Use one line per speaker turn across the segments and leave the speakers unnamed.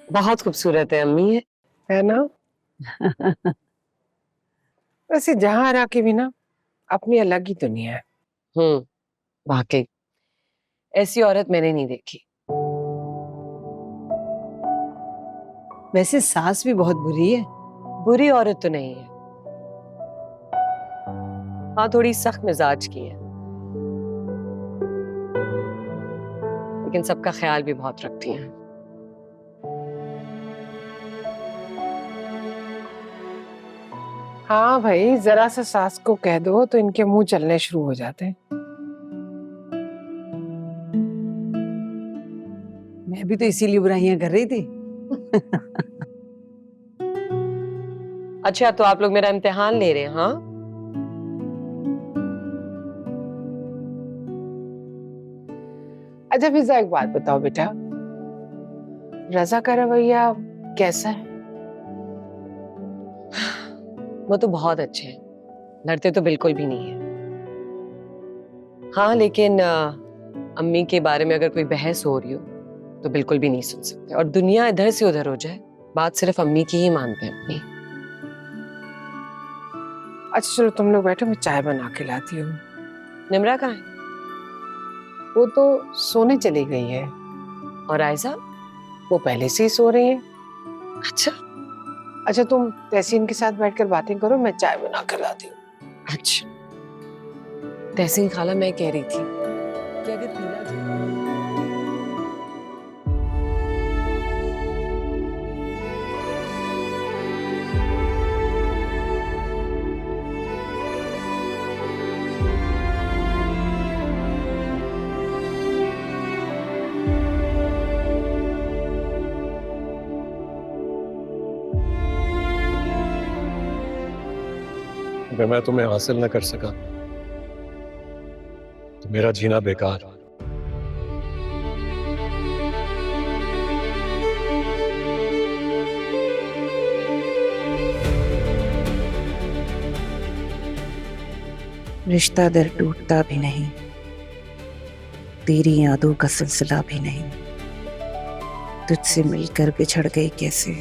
बहुत खूबसूरत है अम्मी ये।
है ना। वैसे जहाँ रहा के भी ना अपनी अलग ही दुनिया है।
वाकई ऐसी औरत मैंने नहीं देखी।
वैसे सास भी बहुत बुरी है।
बुरी औरत तो नहीं है, हाँ थोड़ी सख्त मिजाज की है, लेकिन सबका ख्याल भी बहुत रखती हैं।
हाँ भाई, जरा सा सास को कह दो तो इनके मुंह चलने शुरू हो जाते हैं।
मैं भी तो इसीलिए बुराइयां कर रही थी।
अच्छा तो आप लोग मेरा इम्तिहान ले रहे हैं? हाँ
अच्छा फिजा, एक बात बताओ बेटा, रजा का रवैया कैसा है?
वो तो बहुत अच्छे हैं, लड़ते तो बिल्कुल भी नहीं है। हाँ लेकिन अम्मी के बारे में अगर कोई बहस हो रही हो तो बिल्कुल भी नहीं सुन सकते, और दुनिया इधर से उधर हो जाए बात सिर्फ अम्मी की ही मानते हैं अपनी।
अच्छा चलो तुम लोग बैठो, मैं चाय बना के लाती हूँ।
निमरा कहाँ है?
वो तो सोने चली गई है।
और आयजा?
वो पहले से ही सो रही है।
अच्छा
अच्छा तुम तहसीन के साथ बैठकर बातें करो, मैं चाय बना कर लाती हूँ।
अच्छा। तहसीन खाला मैं कह रही थी कि अगर पीला
अगर मैं तुम्हें हासिल न कर सका तो मेरा जीना बेकार।
रिश्ता दिल टूटता भी नहीं, तेरी यादों का सिलसिला भी नहीं, तुझसे मिलकर बिछड़ गई कैसे,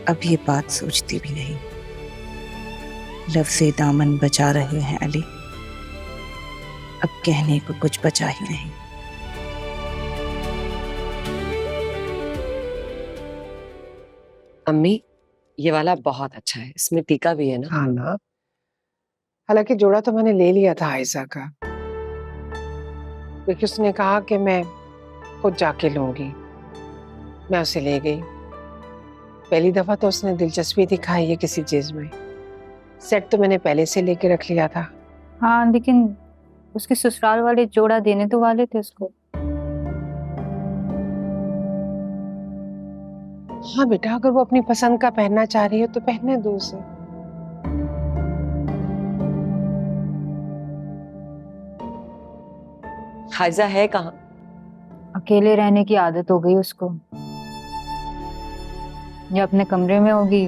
अब ये बात सोचती भी नहीं। लफ्ज़े दामन बचा रहे हैं अली, अब कहने को कुछ बचा ही नहीं।
अम्मी ये वाला बहुत अच्छा है, इसमें टीका भी है ना?
हाँ ना, हालांकि जोड़ा तो मैंने ले लिया था आयशा का, क्योंकि उसने कहा कि मैं खुद जाके लूंगी। मैं उसे ले गई। पहली दफा तो उसने दिलचस्पी दिखाई है किसी चीज में। सेट तो मैंने पहले से लेके रख लिया था।
हाँ लेकिन उसके ससुराल वाले जोड़ा देने तो वाले थे उसको।
हाँ बेटा, अगर वो अपनी पसंद का पहनना चाह रही है तो पहनने दो उसे।
हाइजा है कहाँ?
अकेले रहने की आदत हो गई उसको, या अपने कमरे में होगी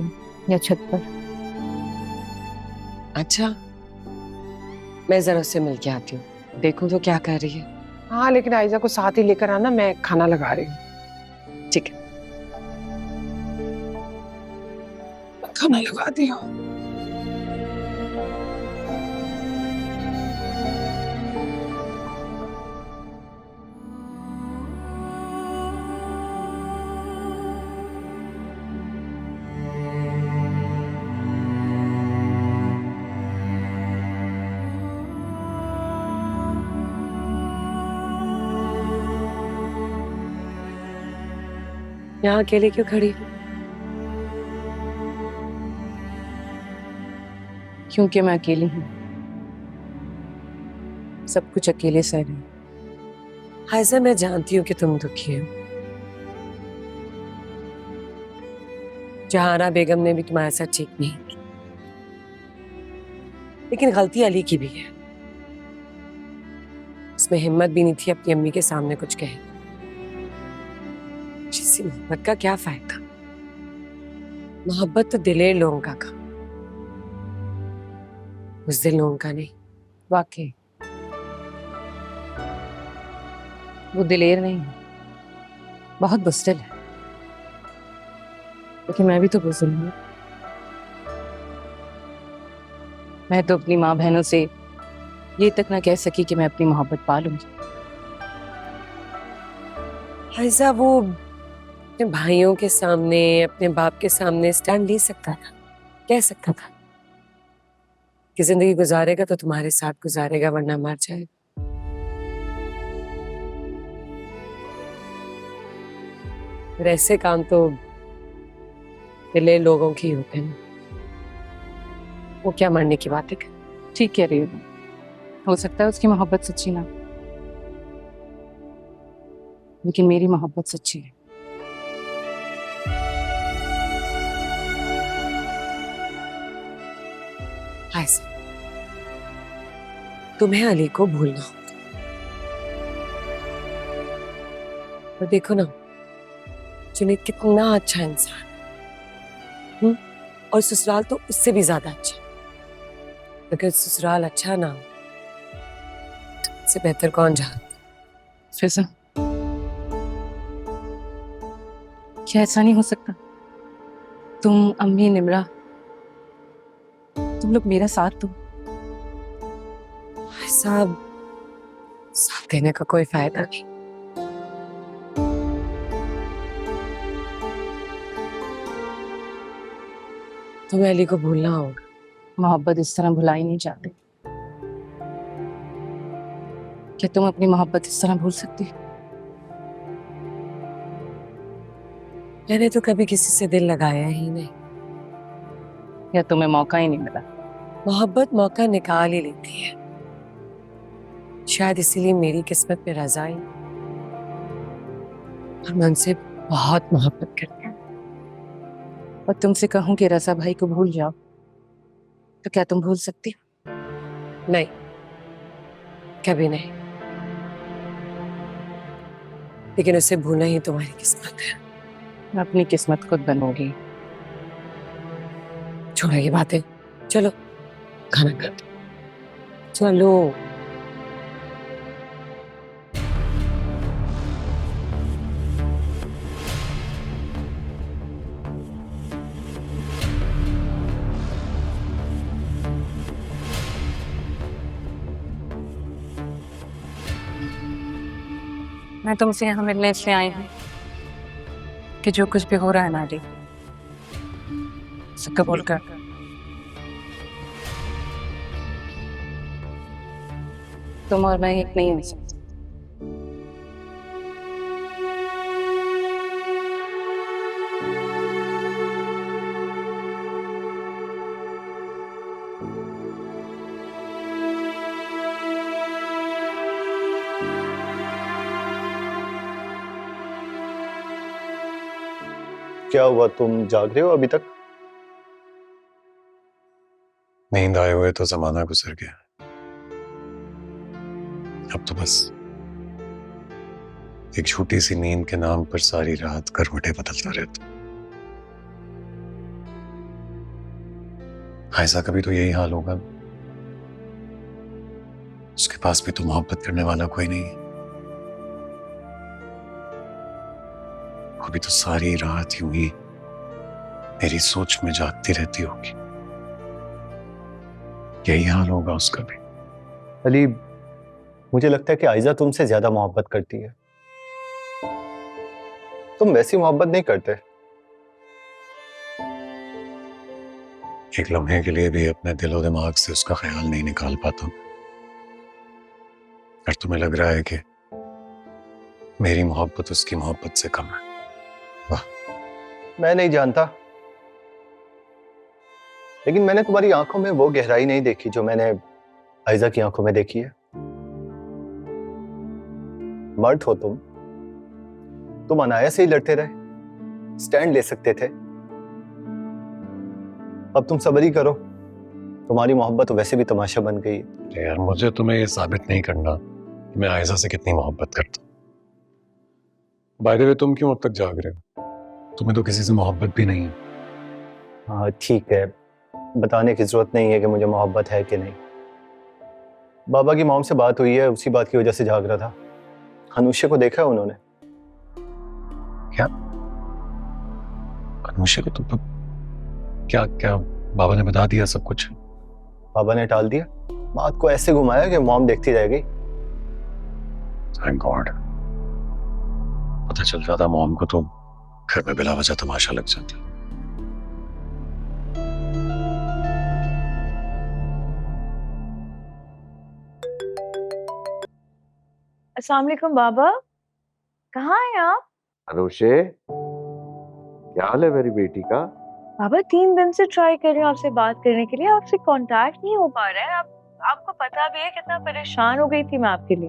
या छत पर।
अच्छा मैं जरा उससे मिल के आती हूँ, देखूं तो क्या कर रही है।
हाँ लेकिन आयजा को साथ ही लेकर आना, मैं खाना लगा रही हूँ।
ठीक है।
खाना लगाती हूँ।
यहाँ अकेले क्यों खड़ी हो?
क्योंकि मैं अकेली हूँ, सब कुछ अकेले सह रही हूँ।
हाइजा मैं जानती हूँ कि तुम दुखी हो। जहारा बेगम ने भी तुम्हारे साथ ठीक नहीं की, लेकिन गलती अली की भी है। उसमें हिम्मत भी नहीं थी अपनी अम्मी के सामने कुछ कहे। जिससे मोहब्बत का क्या फायदा? मोहब्बत तो दिलेर लोगों का काम, बुज़दिल लोगों का नहीं।
वाकई वो दिलेर नहीं है, बहुत बुज़दिल है।
लेकिन मैं भी तो बुजुर्ग हूँ। मैं तो अपनी माँ बहनों से ये तक ना कह सकी कि मैं अपनी मोहब्बत पा लूंगी।
ऐसा वो अपने भाइयों के सामने, अपने बाप के सामने स्टैंड ले सकता था, कह सकता था कि जिंदगी गुजारेगा तो तुम्हारे साथ गुजारेगा, वरना मर जाए। फिर ऐसे काम तो दिले लोगों के ही होते हैं। वो क्या मरने की बात है।
ठीक कह रही हो, हो सकता है उसकी मोहब्बत सच्ची ना, लेकिन मेरी मोहब्बत सच्ची है।
ऐसा तुम्हें अली को भूलना होगा। और देखो ना, जुनैद कितना अच्छा इंसान, और ससुराल तो उससे भी ज्यादा अच्छा। अगर ससुराल अच्छा ना हो, इससे बेहतर कौन जानता।
फिजा, क्या ऐसा नहीं हो सकता? तुम, अम्मी, निमरा, तुम लोग मेरा साथ दो।
साहब, साथ देने का कोई फायदा नहीं। तुम्हें अली को भूलना होगा।
मोहब्बत इस तरह भुलाई नहीं जाती। क्या तुम अपनी मोहब्बत इस तरह भूल सकती हो?
मैंने तो कभी किसी से दिल लगाया ही नहीं।
या तुम्हें मौका ही नहीं मिला?
मोहब्बत मौका निकाल ही लेती है। शायद इसीलिए मेरी किस्मत में रज़ा आई, और मैं उनसे बहुत मोहब्बत करती हूँ।
और तुमसे कहूं कि रजा भाई को भूल जाओ, तो क्या तुम भूल सकती हो?
नहीं, कभी नहीं। लेकिन उसे भूलना ही तुम्हारी किस्मत है।
मैं अपनी किस्मत खुद बनूंगी।
छोड़ो ये बातें, चलो खाना खा लो। चलो।
मैं तुमसे यहाँ मिलने इसलिए आई हूँ कि जो कुछ भी हो रहा है नारी, सब कबूल कर। तुम और मैं एक नहीं हो सकते।
क्या हुआ, तुम जाग रहे हो अभी तक?
नींद आए हुए तो जमाना गुजर गया। अब तो बस एक छोटी सी नींद के नाम पर सारी रात करवटें बदलता रहता। ऐसा कभी तो यही हाल होगा। उसके पास भी तो मोहब्बत करने वाला कोई नहीं है। अभी तो सारी रात यूं ही मेरी सोच में जागती रहती होगी। यही हाल होगा उसका भी।
अली, मुझे लगता है कि आयजा तुमसे ज्यादा मोहब्बत करती है। तुम वैसी मोहब्बत नहीं करते।
एक लम्हे के लिए भी अपने दिलो दिमाग से उसका ख्याल नहीं निकाल पाता। और तुम्हें लग रहा है कि मेरी मोहब्बत उसकी मोहब्बत से कम है। वाह।
मैं नहीं जानता, लेकिन मैंने तुम्हारी आंखों में वो गहराई नहीं देखी जो मैंने आयजा की आंखों में देखी है। मर्द हो तुम अनाया से ही लड़ते रहे, स्टैंड ले सकते थे। अब तुम सब्र ही करो, तुम्हारी मोहब्बत वैसे भी तमाशा बन गई है।
यार, मुझे तुम्हें ये साबित नहीं करना कि मैं आयजा से कितनी मोहब्बत करता हूँ। बाय द वे, तुम क्यों अब तक जाग रहे हो? तुम्हें तो किसी से मोहब्बत भी नहीं है।
हाँ ठीक है, बताने की जरूरत नहीं है कि मुझे मोहब्बत है कि नहीं। बाबा की मॉम से बात हुई है, उसी बात की वजह से जाग रहा था। अनुष्या को देखा है उन्होंने?
क्या? अनुषा को तो क्या क्या बाबा ने बता दिया सब कुछ?
पापा ने टाल दिया, बात को ऐसे घुमाया कि मॉम देखती रह गई।
Thank God. पता चल जाता मॉम को तो घर में बिला वजह तमाशा लग जाता।
अस्सलाम वालेकुम बाबा, कहाँ हैं आप?
अनुषे, क्या हाल है मेरी बेटी का?
बाबा 3 दिन से ट्राई कर रही हूँ आपसे बात करने के लिए, आपसे कांटेक्ट नहीं हो पा रहा है। आपको पता भी है कितना परेशान हो गई थी मैं आपके लिए।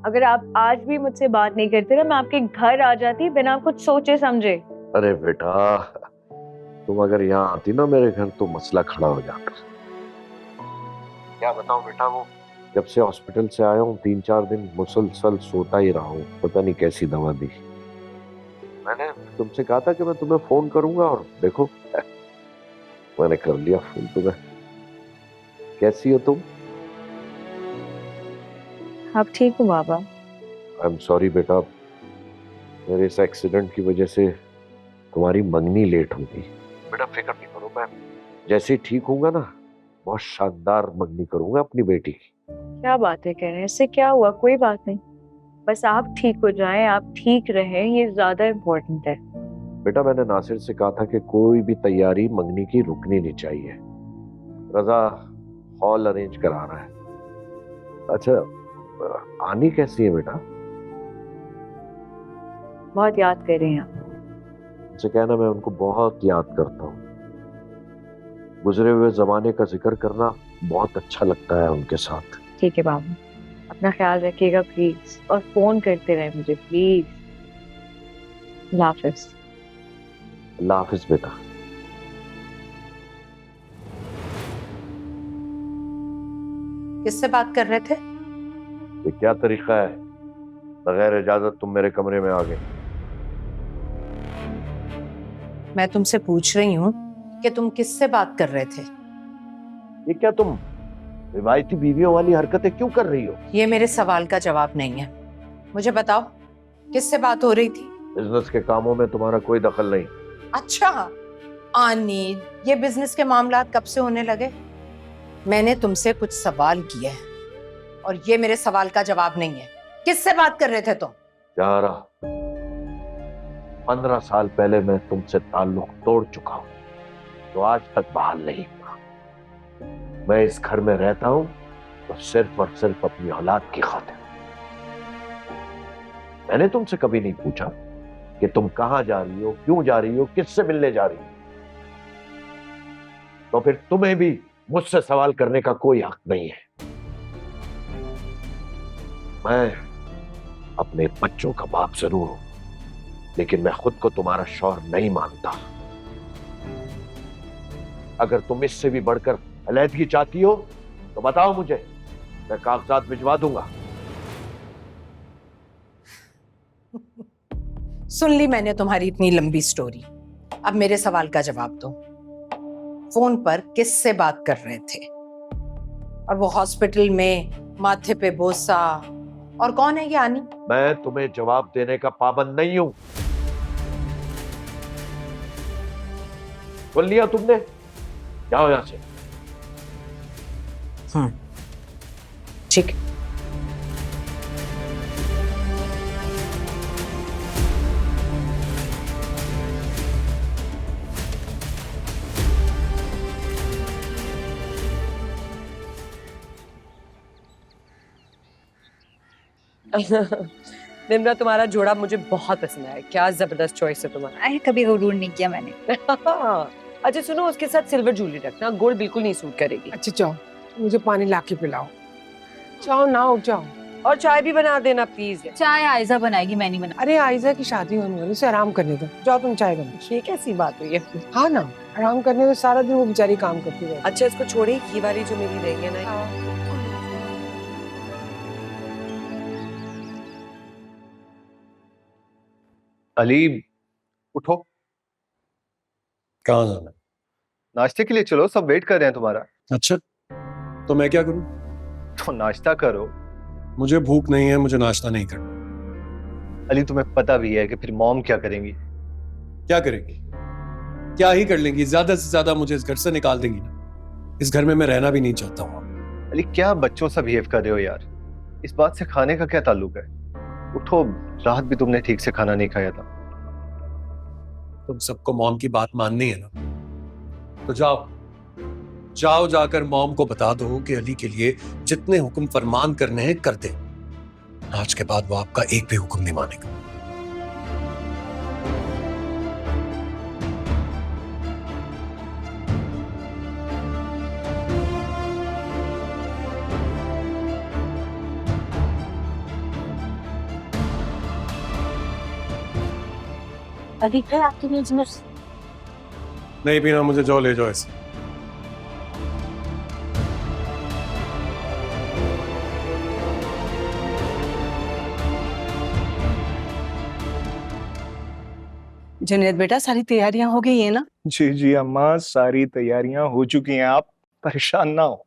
अगर आप आज भी मुझसे बात नहीं करते ना, मैं आपके घर आ जाती बिना कुछ सोचे समझे।
अरे बेटा, तुम अगर यहाँ आती ना मेरे घर तो मसला खड़ा हो जाता। क्या बताऊं बेटा, वो जब से हॉस्पिटल से आया हूँ 3-4 दिन मुसलसल सोता ही रहा हूँ। पता नहीं कैसी दवा दी। मैंने तुमसे कहा था कि मैं तुम्हें फोन करूंगा और देखो मैंने कर लिया फोन तुम्हें। कैसी हो तुम?
आप ठीक हो बाबा?
आई एम सॉरी बेटा, मेरे इस एक्सीडेंट की वजह से तुम्हारी मंगनी लेट हो गई। बेटा फिक्र नहीं करो, मैं जैसे ही ठीक होऊंगा ना बहुत शानदार मंगनी करूंगा अपनी बेटी की।
क्या बातें कह रहे हैं, इससे क्या हुआ? कोई बात नहीं, बस आप ठीक हो जाएं, आप ठीक रहें, ये ज्यादा इम्पोर्टेंट है।
बेटा मैंने नासिर से कहा था कि कोई भी तैयारी मंगनी की रुकनी नहीं चाहिए। रजा हॉल अरेंज करा रहा है। अच्छा, आनी कैसी है बेटा?
बहुत याद कर रहे हैं आप।
उनसे कहना मैं उनको बहुत याद करता हूँ। गुजरे हुए जमाने का जिक्र करना बहुत अच्छा लगता है उनके साथ।
ठीक है बाबा, अपना ख्याल रखिएगा प्लीज, और फोन करते रहे मुझे प्लीज। अल्लाह हाफिज।
अल्लाह हाफिज बेटा।
किससे बात कर रहे थे?
ये क्या तरीका है, बगैर इजाजत तुम मेरे कमरे में आ गए?
मैं तुमसे पूछ रही हूँ कि तुम किससे बात कर रहे थे?
ये क्या तुम रिवायती बीवियों वाली हरकतें क्यों कर रही हो?
ये मेरे सवाल का जवाब नहीं है। मुझे बताओ किससे बात हो रही थी?
बिजनेस के कामों में तुम्हारा कोई दखल नहीं।
अच्छा आनी, ये बिजनेस के मामलात कब से होने लगे? मैंने तुमसे कुछ सवाल किए हैं और ये मेरे सवाल का जवाब नहीं है। किससे बात कर रहे थे तुम?
यारा, 15 साल पहले मैं तुमसे ताल्लुक तोड़ चुका हूं, तो आज तक बहाल नहीं हुआ। मैं इस घर में रहता हूं तो सिर्फ और सिर्फ अपनी औलाद की खातिर। मैंने तुमसे कभी नहीं पूछा कि तुम कहां जा रही हो, क्यों जा रही हो, किससे मिलने जा रही हो। तो फिर तुम्हें भी मुझसे सवाल करने का कोई हक नहीं है। मैं अपने बच्चों का बाप जरूर हूं, लेकिन मैं खुद को तुम्हारा शौहर नहीं मानता। अगर तुम इससे भी बढ़कर अलहदगी चाहती हो तो बताओ मुझे, मैं कागजात भिजवा दूंगा।
सुन ली मैंने तुम्हारी इतनी लंबी स्टोरी। अब मेरे सवाल का जवाब दो। फोन पर किससे बात कर रहे थे? और वो हॉस्पिटल में माथे पे बोसा, और कौन है ये आनी?
मैं तुम्हें जवाब देने का पाबंद नहीं हूं। सुन लिया तुमने? जाओ यहां से।
ठीक।
निम्रा, तुम्हारा जोड़ा मुझे बहुत पसंद आया। क्या जबरदस्त चॉइस है तुम्हारा।
अरे कभी गुरूर नहीं किया मैंने।
अच्छा सुनो, उसके साथ सिल्वर ज्वेलरी रखना, गोल्ड बिल्कुल नहीं सूट करेगी।
अच्छा जाओ, मुझे पानी ला के पिलाओ। जाओ ना, उठ जाओ।
और चाय भी बना देना प्लीज।
चाय आयजा बनाएगी, मैं नहीं बना।
अरे आयजा की शादी होने वाली, उसे आराम करने दो। जाओ तुम चाय बना।
ये कैसी बात हुई है?
हाँ ना, आराम करने दो, सारा दिन वो बेचारी काम करती रहती।
अच्छा इसको छोड़े, ये वाली जो मेरी रहेंगे ना।
अली उठो,
कहाँ जाना है?
नाश्ते के लिए चलो, सब वेट कर रहे हैं तुम्हारा।
अच्छा, तो मैं क्या करूं?
तो नाश्ता करो।
मुझे भूख नहीं है, मुझे नाश्ता नहीं करना।
अली तुम्हें पता भी है कि फिर मॉम क्या करेंगी।
क्या करेगी? क्या ही कर लेंगी, ज्यादा से ज्यादा मुझे इस घर से निकाल देंगी ना। इस घर में मैं रहना भी नहीं चाहता हूँ।
अली क्या बच्चों सा बिहेव कर रहे हो यार, इस बात से खाने का क्या ताल्लुक है? उठो, रात भी तुमने ठीक से खाना नहीं खाया था।
तुम सबको मॉम की बात माननी है ना, तो जाओ जाओ जाकर मॉम को बता दो कि अली के लिए जितने हुक्म फरमान करने हैं कर दे। आज के बाद वो आपका एक भी हुक्म नहीं मानेगा।
अभी फिर आपके बिजनेस
नहीं पीना मुझे, जाओ ले जाओ ऐसे।
जुनैद बेटा, सारी तैयारियां हो गई है ना?
जी जी अम्मा, सारी तैयारियां हो चुकी हैं, आप परेशान ना हो।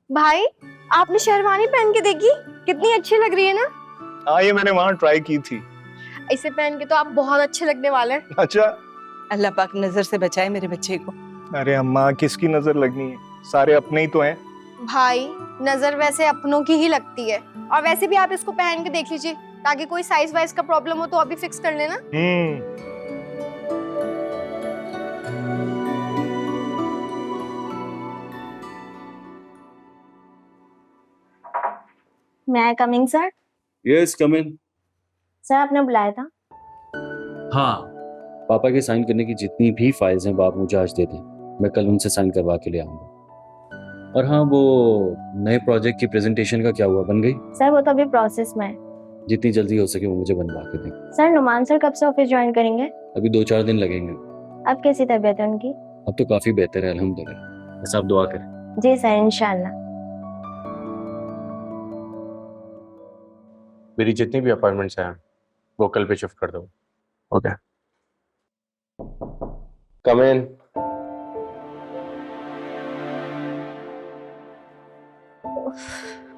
भाई, आपने शेरवानी पहन के देखी, कितनी अच्छी लग रही है ना?
हाँ, ये मैंने वहां ट्राई की थी।
इसे पहन के तो आप बहुत अच्छे लगने वाले हैं।
अच्छा।
अल्लाह पाक नजर से बचाए मेरे बच्चे को।
अरे अम्मा, किसकी नजर लगनी है, सारे अपने ही तो हैं।
भाई, नजर वैसे अपनों की ही लगती है, और वैसे भी आप इसको पहन के देख लीजिए, ताकि कोई साइज वाइज का प्रॉब्लम हो तो अभी फिक्स कर लेना। मैं I coming sir?
Yes come in.
Sir, आपने बुलाया था?
हाँ, पापा के साइन करने की जितनी भी फाइल्स हैं वो आप मुझे आज दे दें, मैं कल उनसे साइन करवा के ले आऊंगा। और हाँ, वो नए प्रोजेक्ट की प्रेजेंटेशन का क्या हुआ, बन गई?
सर, वो तो अभी प्रोसेस में है।
जितनी जल्दी हो सके वो मुझे बनवा के दें।
सर, नुमान सर कब से ऑफिस ज्वाइन करेंगे?
अभी 2-4 दिन लगेंगे।
अब कैसी तबीयत है उनकी?
अब तो काफी बेहतर है अल्हम्दुलिल्लाह, बस आप दुआ करें।
जी सर, इंशाल्लाह।
मेरी जितनी भी अपॉइंटमेंट्स हैं वो कल पे शिफ्ट कर दो। ओके, कम इन।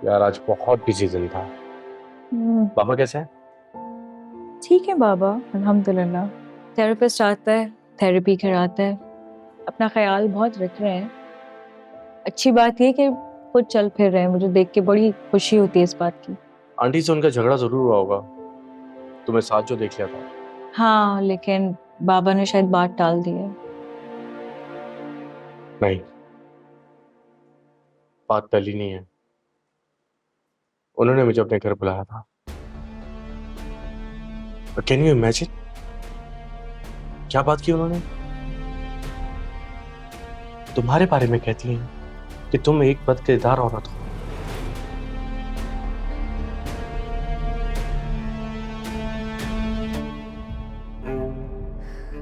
यार आज बहुत बिजी दिन था। पापा कैसे हैं?
ठीक है बाबा, अल्हम्दुलिल्लाह। थेरेपिस्ट आता है, थेरेपी कराता है, अपना ख्याल बहुत रख रहे हैं। अच्छी बात ये कि खुद चल फिर रहे हैं, मुझे देख के बड़ी खुशी होती है इस बात की।
आंटी से उनका झगड़ा जरूर हुआ होगा, तुम्हें साथ जो देख लिया था।
हाँ, लेकिन बाबा ने शायद बात टाल दी है।
नहीं, बात टली नहीं है, उन्होंने मुझे अपने घर बुलाया था। कैन यू इमेजिन क्या बात की उन्होंने? तुम्हारे बारे में कहती हैं कि तुम एक बदकिरदार औरत हो।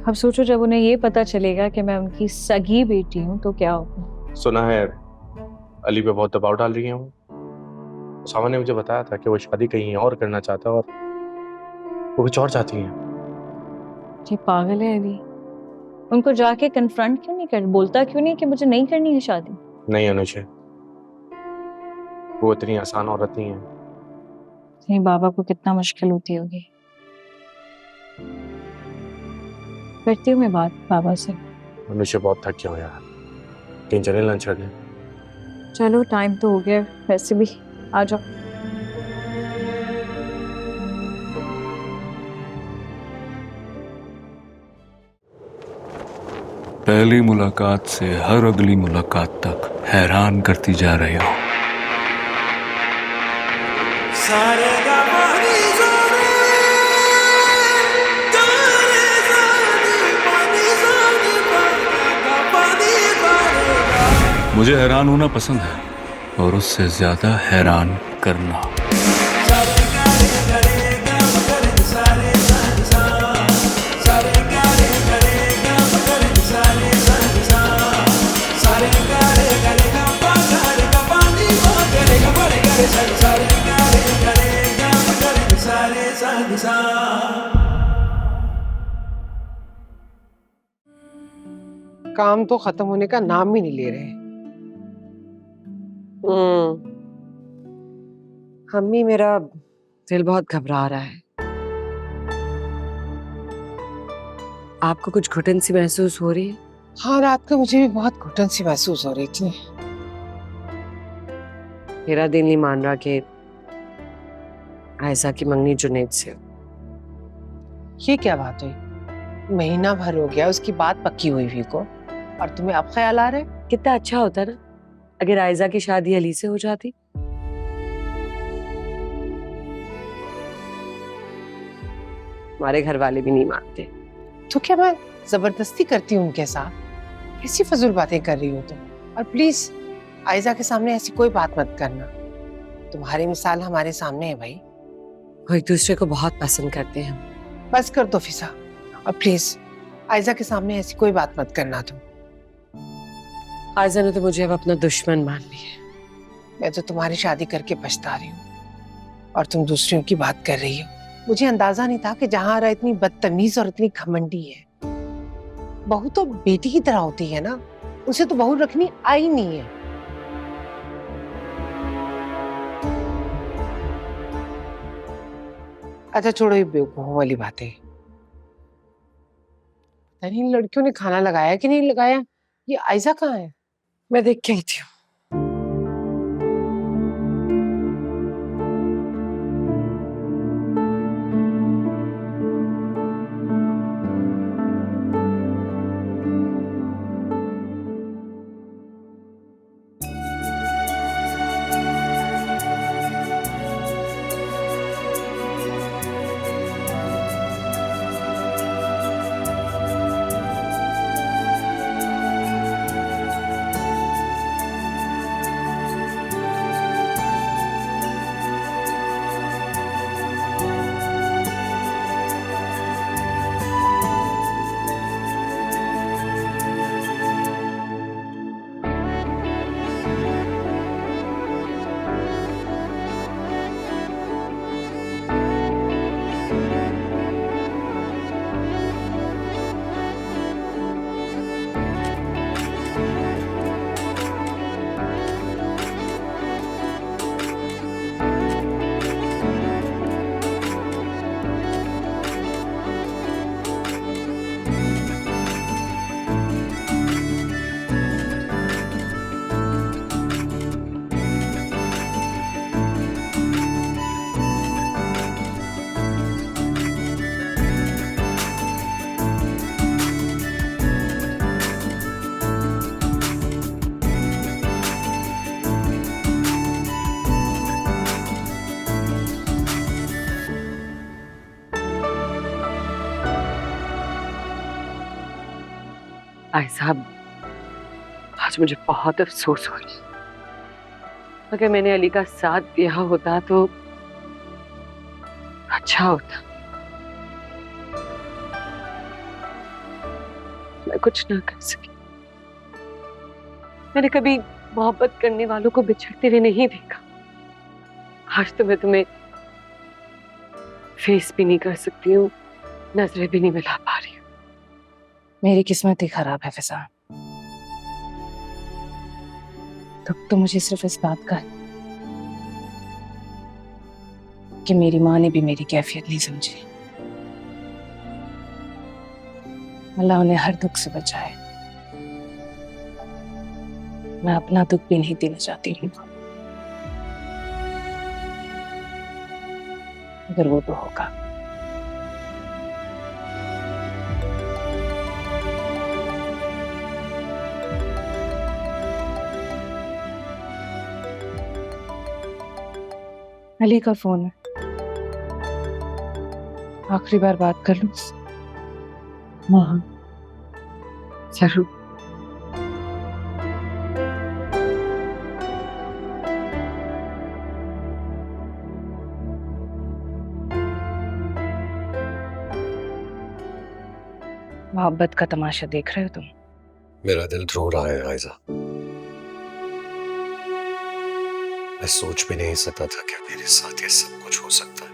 अब सोचो, जब उन्हें ये पता चलेगा कि मैं उनकी सगी बेटी हूँ तो क्या होगा।
सुना है अली पे बहुत दबाव डाल रही है वो। सामा ने मुझे बताया था कि वो शादी कहीं और करना चाहता है और वो कुछ और चाहती है।
ये पागल है अभी, उनको जाके कन्फ्रंट क्यों नहीं कर, बोलता क्यों नहीं कि मुझे नहीं करनी है शादी?
नहीं अनुज, वो इतनी आसान औरत नहीं है।
नहीं, बाबा को कितना मुश्किल होती होगी। करती हूँ मैं बात बाबा से।
अनुज बहुत थक गया हूँ यार, कहीं चले लंच करने।
चलो, टाइम तो हो गया वैसे भी, आ जाओ।
पहली मुलाकात से हर अगली मुलाकात तक हैरान करती जा रही हो। मुझे हैरान होना पसंद है और उससे ज्यादा हैरान करना।
काम तो खत्म होने का नाम भी नहीं ले रहे।
अम्मी, मेरा दिल बहुत घबरा रहा है। आपको कुछ घुटन सी महसूस हो रही है?
हाँ, रात को मुझे भी बहुत घुटन सी महसूस हो रही थी।
मेरा दिल नहीं मान रहा कि आयशा की मंगनी जुनैद से।
ये क्या बात हुई? महीना भर हो गया उसकी बात पक्की हुई हुई को, और तुम्हें अब ख्याल आ रहा है?
कितना अच्छा होता ना अगर आयशा की शादी अली से हो जाती। हमारे घर वाले भी नहीं मानते।
तो क्या मैं जबरदस्ती करती हूँ उनके साथ? ऐसी फजूल बातें कर रही हो तुम। और प्लीज आयशा के सामने ऐसी कोई बात मत करना। तुम्हारी मिसाल हमारे सामने है भाई।
वो एक दूसरे को बहुत पसंद करते हैं।
बस कर दो फिजा, और प्लीज आयशा के सामने ऐसी कोई बात मत करना तुम।
आयशा ने तो मुझे अब अपना दुश्मन मान लिया।
मैं तो तुम्हारी शादी करके पछता रही हूँ, और तुम दूसरियों की बात कर रही हो। मुझे अंदाजा नहीं था कि जहां रहा इतनी बदतमीज और इतनी घमंडी है। बहू तो बेटी की तरह होती है ना, उसे तो बहू रखनी आई नहीं है। अच्छा छोड़ो ये बेवकूफों वाली बातें। पता नहीं लड़कियों ने खाना लगाया कि नहीं लगाया। ये आयशा कहाँ है?
मैं देख के आती हूँ। भाई साहब, आज मुझे बहुत अफसोस हो रही है। अगर मैंने अली का साथ दिया होता तो अच्छा होता। मैं कुछ ना कर सकी। मैंने कभी मोहब्बत करने वालों को बिछड़ते हुए नहीं देखा। आज तो मैं तुम्हें फेस भी नहीं कर सकती हूँ, नजरें भी नहीं मिला पा रही हूँ।
मेरी किस्मत ही खराब है फिजा। तो मुझे सिर्फ इस बात का कि मेरी माँ ने भी मेरी कैफियत नहीं समझी। अल्लाह उन्हें हर दुख से बचाए। मैं अपना दुख भी नहीं देना चाहती हूँ, अगर वो तो होगा। अली का फोन है, आखिरी बार बात कर लूं?
हाँ जरूर।
मोहब्बत का तमाशा देख रहे हो तुम?
मेरा दिल रो रहा है आयशा। मैं सोच भी नहीं सकता था कि मेरे साथ ये सब कुछ हो सकता है।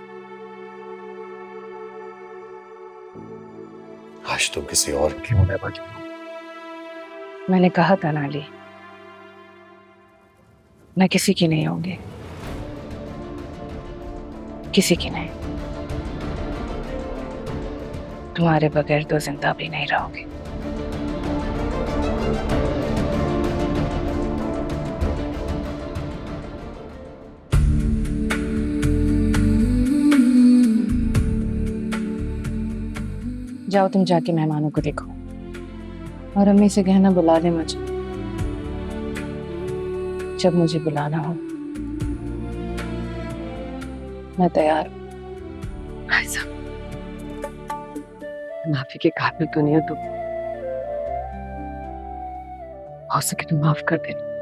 आज तुम किसी और की होने वाली हो।
मैंने कहा था ना अली, मैं किसी की नहीं होंगी, किसी की नहीं।
तुम्हारे बगैर तो जिंदा भी नहीं रहोगे। जाओ तुम जाके मेहमानों को देखो और अम्मी से कहना बुला ले मुझे जब मुझे बुलाना हो। मैं तैयार हूँ।
माफी के काबिल तो नहीं हो तुम, हो सके तो माफ कर देना।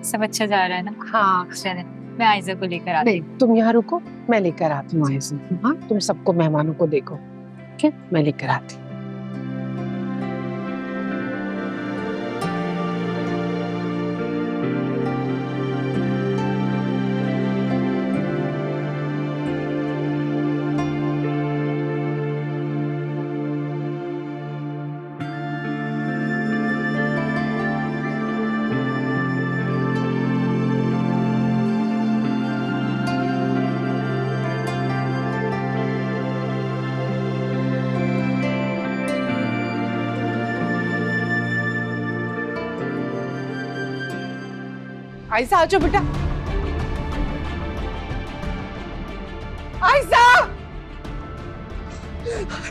सब अच्छा जा रहा है ना?
हाँ
चले मैं आयजा को लेकर आती
नहीं, तुम यहाँ रुको, मैं लेकर आती हूँ आयजा। हाँ, तुम सबको मेहमानों को देखो, ठीक है? मैं लेकर आती हूँ। आयशा आ जाओ बेटा। आयशा,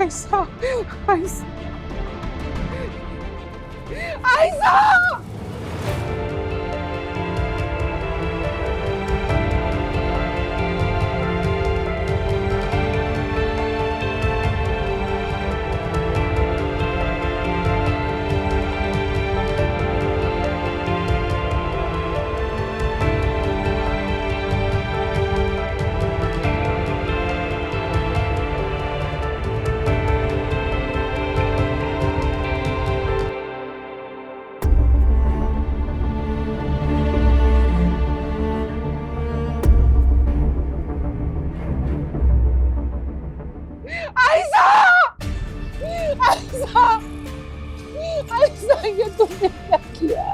आयशा, आयशा, आयशा। आयशा, ये तुमने क्या किया?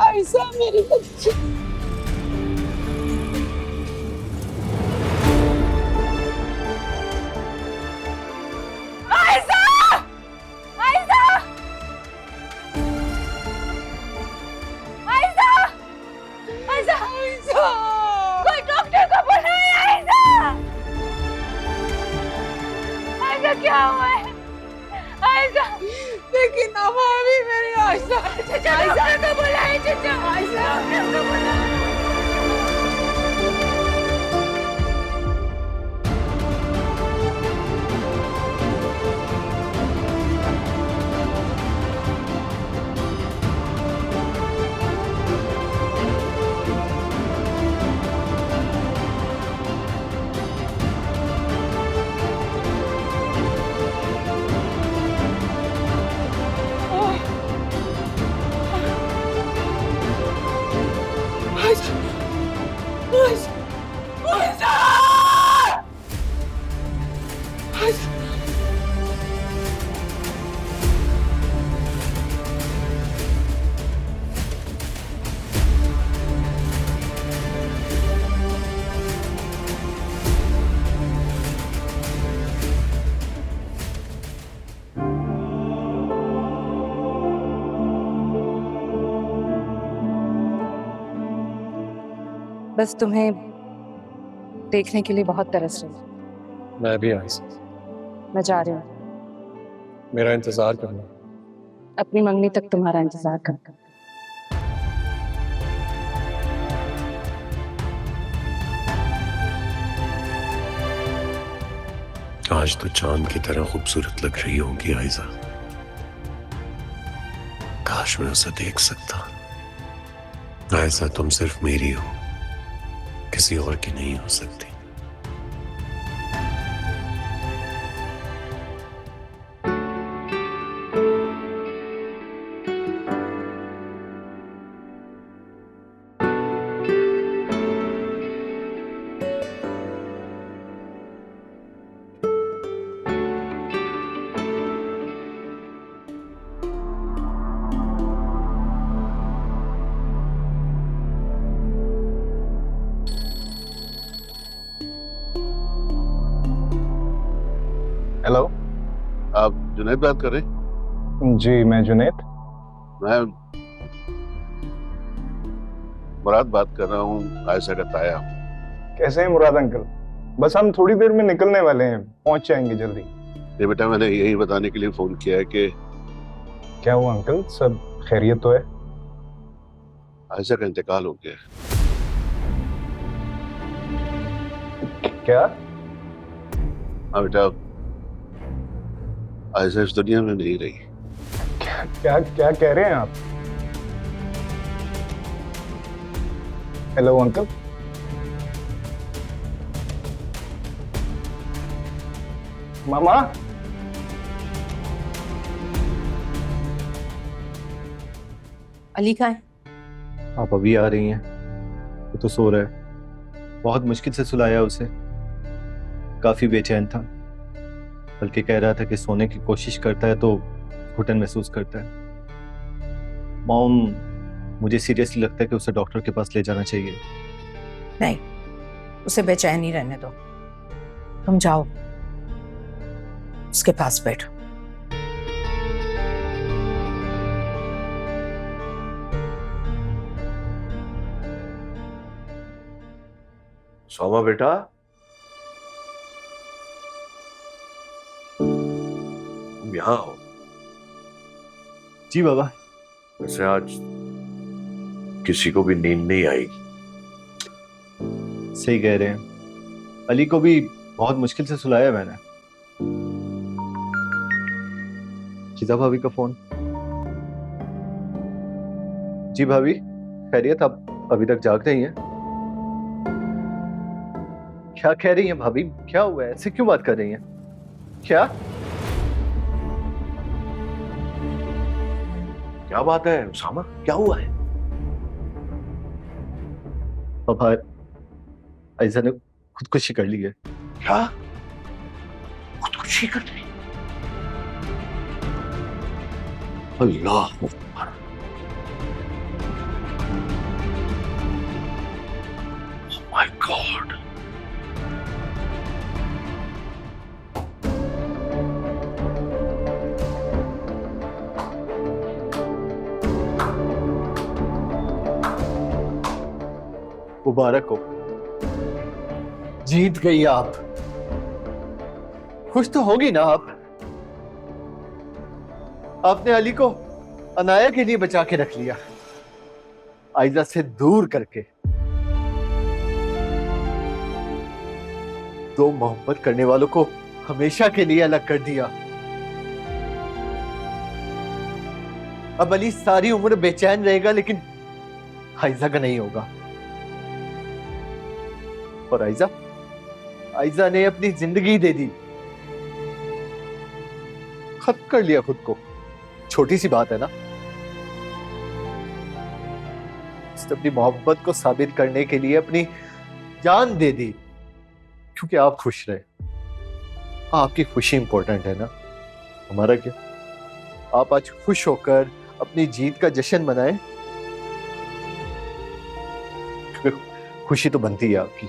आयशा मेरी बच्ची। आयशा, आयशा, आयशा, आयशा, आयशा, कोई डॉक्टर को बुलाए। आयशा, आयशा क्या हुआ है? आयशा, लेकिन अब अभी मेरी आयशा, आयशा को बुलाए, चाचा, आयशा को बुलाए।
बस तुम्हें
देखने के लिए बहुत तरस रही हूँ।
मैं भी आई,
मैं जा रही हूँ।
मेरा इंतजार करना।
अपनी मंगनी तक तुम्हारा इंतजार कर।
आज तो चांद की तरह खूबसूरत लग रही होगी आयजा। काश मैं उसे देख सकता। आयजा, तुम सिर्फ मेरी हो, किसी और की नहीं हो सकती।
हेलो,
आप जुनैद बात कर रहे हैं?
जी मैं जुनैद।
मैं मुराद बात कर रहा हूँ, आयशा का ताया।
कैसे हैं मुराद अंकल? बस हम थोड़ी देर में निकलने वाले हैं, पहुंच जाएंगे जल्दी।
ये बेटा, मैंने यही बताने के लिए फोन किया है कि
क्या हुआ अंकल, सब खैरियत तो है?
आयशा का इंतकाल हो गया।
क्या?
हाँ बेटा, आयशा इस दुनिया में नहीं रही।
क्या क्या कह रहे हैं आप? Hello uncle. मामा,
अली कहाँ है?
आप अभी आ रही हैं? वो तो सो रहा है। बहुत मुश्किल से सुलाया उसे, काफी बेचैन था, बल्कि कह रहा था कि सोने की कोशिश करता है तो घुटन महसूस करता है। मॉम, मुझे सीरियसली लगता है कि उसे डॉक्टर के पास ले जाना चाहिए।
नहीं, उसे बेचैन ही रहने दो। तुम जाओ, उसके पास बैठो।
सोमा बेटा, तुम यहाँ हो?
जी बाबा।
वैसे आज किसी को भी नींद नहीं आएगी।
सही कह रहे हैं, अली को भी बहुत मुश्किल से सुलाया मैंने। चिता भाभी का फोन। जी भाभी, खैरियत? आप अभी तक जाग रही हैं? क्या कह रही हैं भाभी? क्या हुआ है? ऐसे क्यों बात कर रही हैं? क्या
क्या बात है उसामा, क्या हुआ है?
पापा, आयशा ने खुदकुशी कर ली है।
क्या? खुदकुशी कर ली? अल्लाह अकबर। Oh my God।
मुबारक हो, जीत गई आप। खुश तो होगी ना आप? आपने अली को अनाया के लिए बचा के रख लिया, आयजा से दूर करके। दो मोहब्बत करने वालों को हमेशा के लिए अलग कर दिया। अब अली सारी उम्र बेचैन रहेगा, लेकिन आयजा का नहीं होगा। और आयजा ने अपनी जिंदगी दे दी, खत्म कर लिया खुद को। छोटी सी बात है ना? उसने अपनी मोहब्बत को साबित करने के लिए अपनी जान दे दी, क्योंकि आप खुश रहे। आपकी खुशी इंपॉर्टेंट है ना, हमारा क्या? आप आज खुश होकर अपनी जीत का जश्न मनाएं, क्योंकि खुशी तो बनती है आपकी।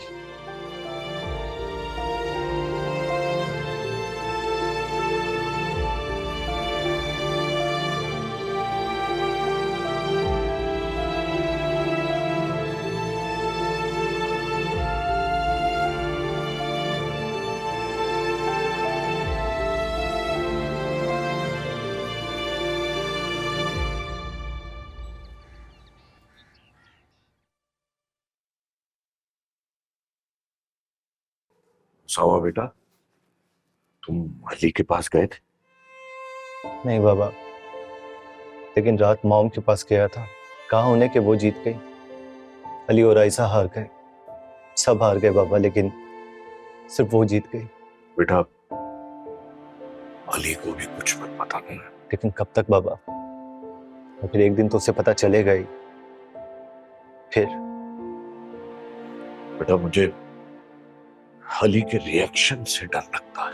सावा बेटा, तुम अली के पास गए थे?
नहीं बाबा, लेकिन रात मॉम के पास गया था। कहा उन्हें कि वो जीत गई, अली और आयशा हार गए। सब हार गए बाबा, लेकिन सिर्फ वो जीत गई।
बेटा, अली को भी कुछ मत पता नहीं।
लेकिन कब तक बाबा? फिर एक दिन तो उसे पता चलेगा ही। फिर
बेटा, मुझे अली के रिएक्शन से डर लगता है।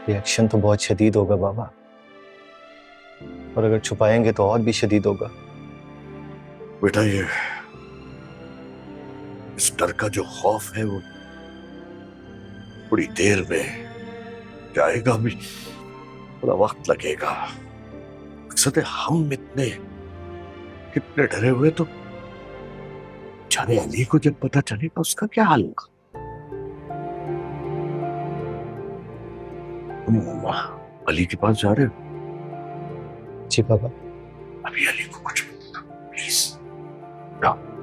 रिएक्शन तो बहुत शदीद होगा बाबा, और अगर छुपाएंगे तो और भी शदीद होगा।
बेटा, ये इस डर का जो खौफ है वो थोड़ी देर में जाएगा भी, थोड़ा वक्त लगेगा। मकसद है हम इतने डरे हुए, तो जाने अली को जब पता चलेगा उसका क्या हाल होगा। तुम अली के पास जा रहे हो?
जी बाबा।
अभी अली को कुछ मत बताओ, प्लीज। जाओ।